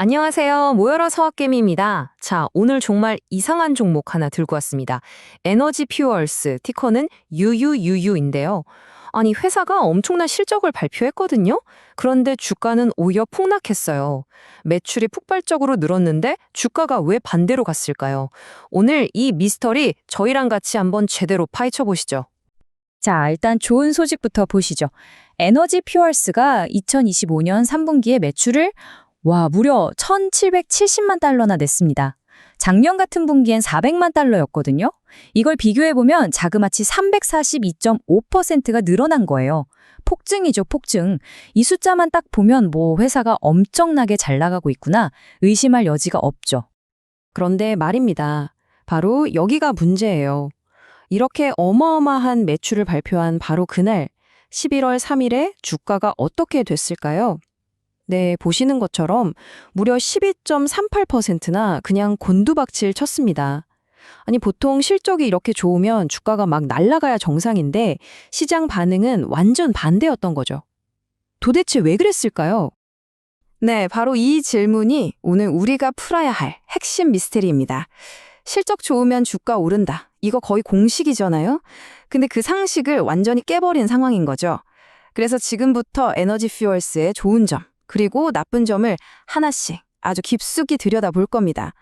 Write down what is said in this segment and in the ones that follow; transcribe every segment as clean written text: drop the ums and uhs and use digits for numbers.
안녕하세요. 모여라 서학개미입니다. 자, 오늘 정말 이상한 종목 하나 들고 왔습니다. 에너지 퓨얼스, 티커는 UUUU인데요. 아니, 회사가 엄청난 실적을 발표했거든요? 그런데 주가는 오히려 폭락했어요. 매출이 폭발적으로 늘었는데 주가가 왜 반대로 갔을까요? 오늘 이 미스터리 저희랑 같이 한번 제대로 파헤쳐 보시죠. 자, 일단 좋은 소식부터 보시죠. 에너지 퓨얼스가 2025년 3분기에 매출을 무려 1,770만 달러나 냈습니다. 작년 같은 분기엔 400만 달러였거든요. 이걸 비교해보면 자그마치 342.5%가 늘어난 거예요. 폭증이죠, 폭증. 이 숫자만 딱 보면 회사가 엄청나게 잘 나가고 있구나 의심할 여지가 없죠. 그런데 말입니다. 바로 여기가 문제예요. 이렇게 어마어마한 매출을 발표한 바로 그날 11월 3일에 주가가 어떻게 됐을까요? 네, 보시는 것처럼 무려 12.38%나 그냥 곤두박질 쳤습니다. 아니, 보통 실적이 이렇게 좋으면 주가가 막 날아가야 정상인데 시장 반응은 완전 반대였던 거죠. 도대체 왜 그랬을까요? 네, 바로 이 질문이 오늘 우리가 풀어야 할 핵심 미스테리입니다. 실적 좋으면 주가 오른다. 이거 거의 공식이잖아요? 근데 그 상식을 완전히 깨버린 상황인 거죠. 그래서 지금부터 에너지 퓨얼스의 좋은 점, 그리고 나쁜 점을 하나씩 아주 깊숙이 들여다볼 겁니다.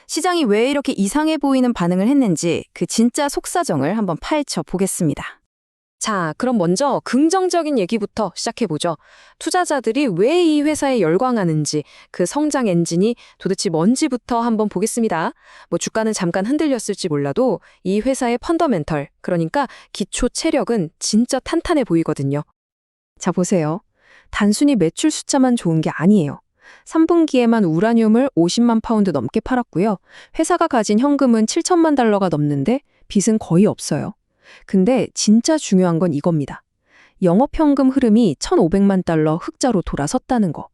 시장이 왜 이렇게 이상해 보이는 반응을 했는지 그 진짜 속사정을 한번 파헤쳐 보겠습니다. 자, 그럼 먼저 긍정적인 얘기부터 시작해보죠. 투자자들이 왜 이 회사에 열광하는지, 그 성장 엔진이 도대체 뭔지부터 한번 보겠습니다. 주가는 잠깐 흔들렸을지 몰라도 이 회사의 펀더멘털, 그러니까 기초 체력은 진짜 탄탄해 보이거든요. 자, 보세요. 단순히 매출 숫자만 좋은 게 아니에요. 3분기에만 우라늄을 50만 파운드 넘게 팔았고요. 회사가 가진 현금은 7천만 달러가 넘는데 빚은 거의 없어요. 근데 진짜 중요한 건 이겁니다. 영업현금 흐름이 1,500만 달러 흑자로 돌아섰다는 거.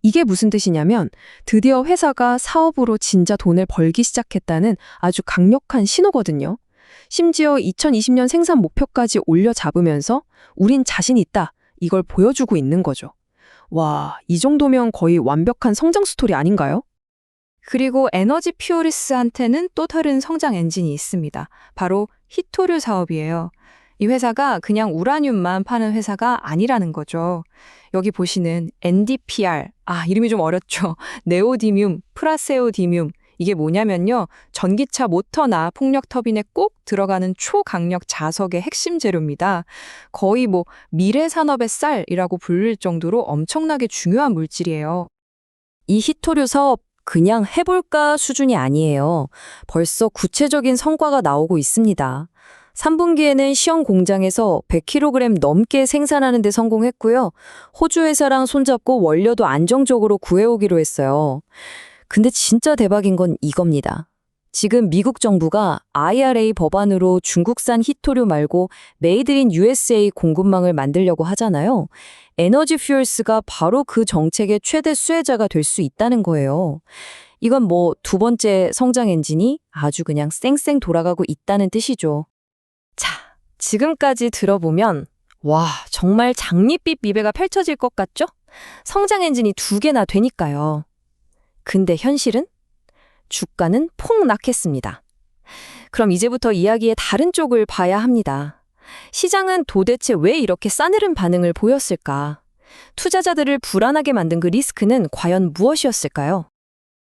이게 무슨 뜻이냐면 드디어 회사가 사업으로 진짜 돈을 벌기 시작했다는 아주 강력한 신호거든요. 심지어 2020년 생산 목표까지 올려 잡으면서 우린 자신 있다. 이걸 보여주고 있는 거죠. 와, 이 정도면 거의 완벽한 성장 스토리 아닌가요? 그리고 에너지 퓨어리스한테는 또 다른 성장 엔진이 있습니다. 바로 히토류 사업이에요. 이 회사가 그냥 우라늄만 파는 회사가 아니라는 거죠. 여기 보시는 NdPr, 이름이 좀 어렵죠. 네오디뮴, 프라세오디뮴. 이게 뭐냐면요. 전기차 모터나 풍력 터빈에 꼭 들어가는 초강력 자석의 핵심 재료입니다. 거의 미래 산업의 쌀이라고 불릴 정도로 엄청나게 중요한 물질이에요. 이 히토류 사업 그냥 해볼까 수준이 아니에요. 벌써 구체적인 성과가 나오고 있습니다. 3분기에는 시험 공장에서 100kg 넘게 생산하는 데 성공했고요. 호주 회사랑 손잡고 원료도 안정적으로 구해오기로 했어요. 근데 진짜 대박인 건 이겁니다. 지금 미국 정부가 IRA 법안으로 중국산 히토류 말고 메이드 인 USA 공급망을 만들려고 하잖아요. 에너지 퓨얼스가 바로 그 정책의 최대 수혜자가 될 수 있다는 거예요. 이건 두 번째 성장 엔진이 아주 그냥 쌩쌩 돌아가고 있다는 뜻이죠. 자, 지금까지 들어보면 정말 장밋빛 미래가 펼쳐질 것 같죠? 성장 엔진이 2개나 되니까요. 근데 현실은? 주가는 폭락했습니다. 그럼 이제부터 이야기의 다른 쪽을 봐야 합니다. 시장은 도대체 왜 이렇게 싸늘한 반응을 보였을까? 투자자들을 불안하게 만든 그 리스크는 과연 무엇이었을까요?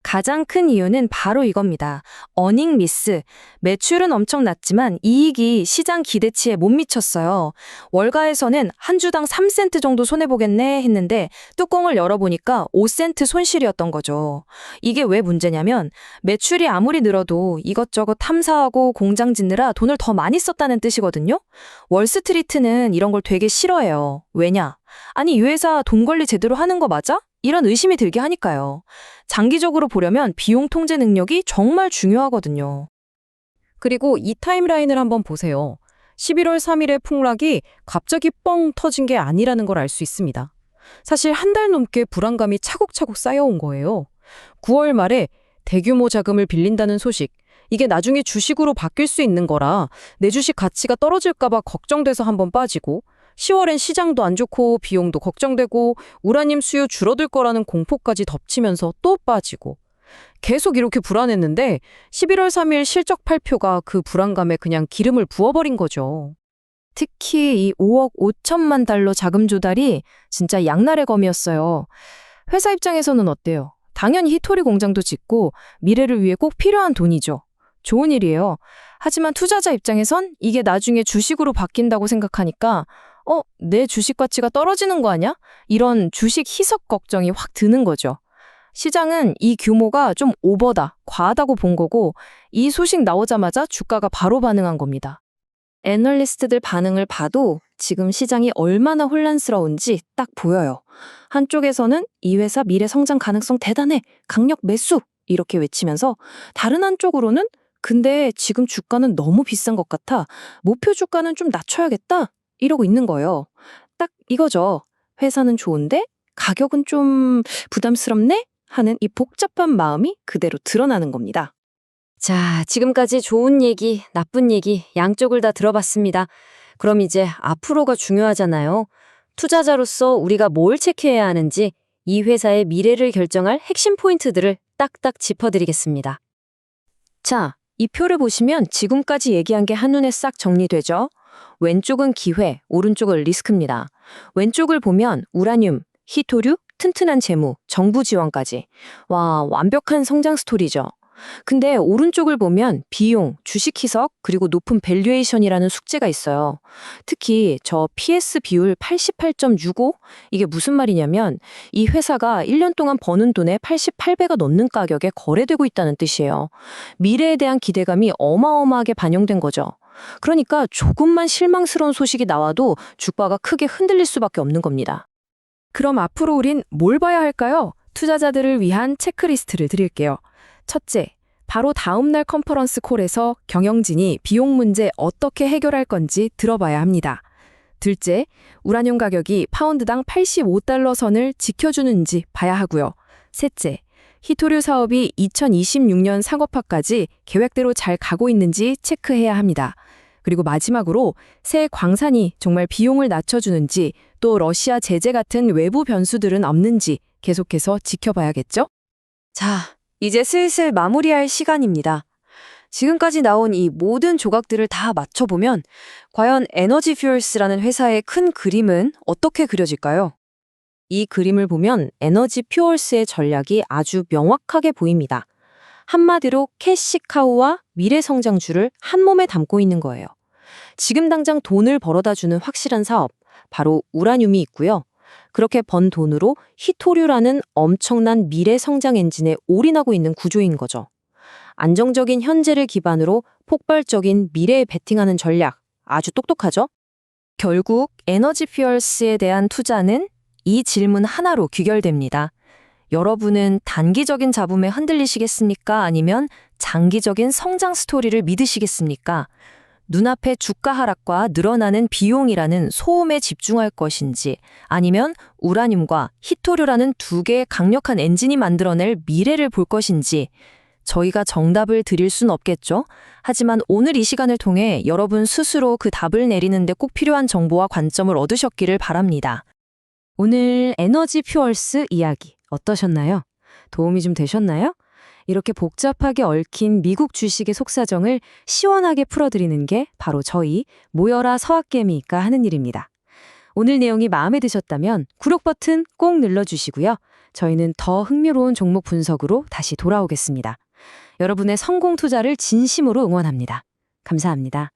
가장 큰 이유는 바로 이겁니다. 어닝 미스. 매출은 엄청 났지만 이익이 시장 기대치에 못 미쳤어요. 월가에서는 한 주당 3센트 정도 손해보겠네 했는데 뚜껑을 열어보니까 5센트 손실이었던 거죠. 이게 왜 문제냐면 매출이 아무리 늘어도 이것저것 탐사하고 공장 짓느라 돈을 더 많이 썼다는 뜻이거든요. 월스트리트는 이런 걸 되게 싫어해요. 왜냐? 아니, 이 회사 돈 관리 제대로 하는 거 맞아? 이런 의심이 들게 하니까요. 장기적으로 보려면 비용 통제 능력이 정말 중요하거든요. 그리고 이 타임라인을 한번 보세요. 11월 3일의 폭락이 갑자기 뻥 터진 게 아니라는 걸 알 수 있습니다. 사실 한 달 넘게 불안감이 차곡차곡 쌓여온 거예요. 9월 말에 대규모 자금을 빌린다는 소식, 이게 나중에 주식으로 바뀔 수 있는 거라 내 주식 가치가 떨어질까 봐 걱정돼서 한번 빠지고, 10월엔 시장도 안 좋고 비용도 걱정되고 우라늄 수요 줄어들 거라는 공포까지 덮치면서 또 빠지고 계속 이렇게 불안했는데 11월 3일 실적 발표가 그 불안감에 그냥 기름을 부어버린 거죠. 특히 이 5억 5천만 달러 자금 조달이 진짜 양날의 검이었어요. 회사 입장에서는 어때요? 당연히 히토리 공장도 짓고 미래를 위해 꼭 필요한 돈이죠. 좋은 일이에요. 하지만 투자자 입장에선 이게 나중에 주식으로 바뀐다고 생각하니까 내 주식 가치가 떨어지는 거 아니야? 이런 주식 희석 걱정이 확 드는 거죠. 시장은 이 규모가 좀 오버다, 과하다고 본 거고 이 소식 나오자마자 주가가 바로 반응한 겁니다. 애널리스트들 반응을 봐도 지금 시장이 얼마나 혼란스러운지 딱 보여요. 한쪽에서는 이 회사 미래 성장 가능성 대단해, 강력 매수 이렇게 외치면서 다른 한쪽으로는 근데 지금 주가는 너무 비싼 것 같아, 목표 주가는 좀 낮춰야겠다 이러고 있는 거예요. 딱 이거죠. 회사는 좋은데 가격은 좀 부담스럽네 하는 이 복잡한 마음이 그대로 드러나는 겁니다. 자, 지금까지 좋은 얘기, 나쁜 얘기 양쪽을 다 들어봤습니다. 그럼 이제 앞으로가 중요하잖아요. 투자자로서 우리가 뭘 체크해야 하는지 이 회사의 미래를 결정할 핵심 포인트들을 딱딱 짚어드리겠습니다. 자, 이 표를 보시면 지금까지 얘기한 게 한눈에 싹 정리되죠? 왼쪽은 기회, 오른쪽은 리스크입니다. 왼쪽을 보면 우라늄, 히토류, 튼튼한 재무, 정부 지원까지. 와, 완벽한 성장 스토리죠. 근데 오른쪽을 보면 비용, 주식 희석, 그리고 높은 밸류에이션이라는 숙제가 있어요. 특히 저 PS 비율 88.65? 이게 무슨 말이냐면 이 회사가 1년 동안 버는 돈의 88배가 넘는 가격에 거래되고 있다는 뜻이에요. 미래에 대한 기대감이 어마어마하게 반영된 거죠. 그러니까 조금만 실망스러운 소식이 나와도 주가가 크게 흔들릴 수밖에 없는 겁니다. 그럼 앞으로 우린 뭘 봐야 할까요? 투자자들을 위한 체크리스트를 드릴게요. 첫째, 바로 다음날 컨퍼런스 콜에서 경영진이 비용 문제 어떻게 해결할 건지 들어봐야 합니다. 둘째, 우라늄 가격이 파운드당 85달러 선을 지켜주는지 봐야 하고요. 셋째, 히토류 사업이 2026년 상업화까지 계획대로 잘 가고 있는지 체크해야 합니다. 그리고 마지막으로 새 광산이 정말 비용을 낮춰주는지 또 러시아 제재 같은 외부 변수들은 없는지 계속해서 지켜봐야겠죠? 자, 이제 슬슬 마무리할 시간입니다. 지금까지 나온 이 모든 조각들을 다 맞춰보면 과연 에너지 퓨얼스라는 회사의 큰 그림은 어떻게 그려질까요? 이 그림을 보면 에너지 퓨얼스의 전략이 아주 명확하게 보입니다. 한마디로 캐시카우와 미래 성장주를 한 몸에 담고 있는 거예요. 지금 당장 돈을 벌어다주는 확실한 사업, 바로 우라늄이 있고요. 그렇게 번 돈으로 히토류라는 엄청난 미래 성장 엔진에 올인하고 있는 구조인 거죠. 안정적인 현재를 기반으로 폭발적인 미래에 베팅하는 전략, 아주 똑똑하죠? 결국 에너지 퓨얼스에 대한 투자는 이 질문 하나로 귀결됩니다. 여러분은 단기적인 잡음에 흔들리시겠습니까? 아니면 장기적인 성장 스토리를 믿으시겠습니까? 눈앞의 주가 하락과 늘어나는 비용이라는 소음에 집중할 것인지, 아니면 우라늄과 히토류라는 두 개의 강력한 엔진이 만들어낼 미래를 볼 것인지, 저희가 정답을 드릴 순 없겠죠? 하지만 오늘 이 시간을 통해 여러분 스스로 그 답을 내리는데 꼭 필요한 정보와 관점을 얻으셨기를 바랍니다. 오늘 에너지 퓨얼스 이야기 어떠셨나요? 도움이 좀 되셨나요? 이렇게 복잡하게 얽힌 미국 주식의 속사정을 시원하게 풀어드리는 게 바로 저희 모여라 서학개미가 하는 일입니다. 오늘 내용이 마음에 드셨다면 구독 버튼 꼭 눌러주시고요. 저희는 더 흥미로운 종목 분석으로 다시 돌아오겠습니다. 여러분의 성공 투자를 진심으로 응원합니다. 감사합니다.